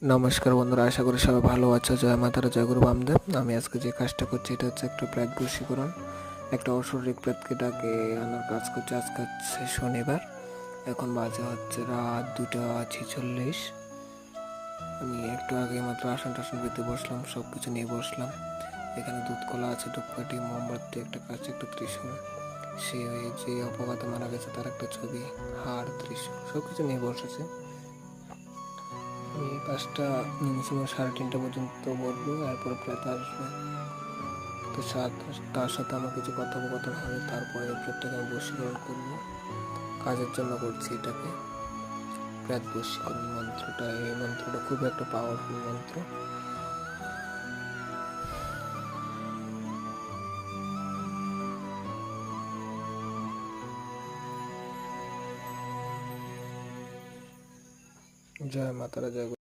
নমস্কার বন্ধুরা, আশা করি সবাই ভালো আছো। জয় মাতারা, জয় গুরু বামদেব। আমি আজকে যে কাজটা করছি এটা হচ্ছে একটা প্রেত বশীকরণ। একটা অশরীরিক প্রেতকে ডাকে আনার কাজ করছি। আজকে হচ্ছে শনিবার, এখন বাজে হচ্ছে রাত 2:46। আমি একটু আগে মাত্র আসন টাসন পেতে বসলাম, সব কিছু নিয়ে বসলাম। এখানে দুধ কলা আছে, ধূপকাঠি, মোমবাতি, একটা কাছে একটা ত্রিশূল, সে যে অপঘাতে মারা গেছে তার একটা ছবি, হাড়, ত্রিশূল, সব কিছু নিয়ে বসেছে। আমি কাজটা মিনিমাম 3:30 পর্যন্ত বলবো, এরপরে প্রেত আসবে। তো তার সাথে আমার কিছু কথোপকথন হবে, তারপরে এই প্রেতটাকে আমি বশীকরণ করবো। কাজের জন্য করছি এটাকে, প্রেত বশীকরণ মন্ত্রটা। এই মন্ত্রটা খুব একটা পাওয়ারফুল মন্ত্র। জয় মাতারা, জয়।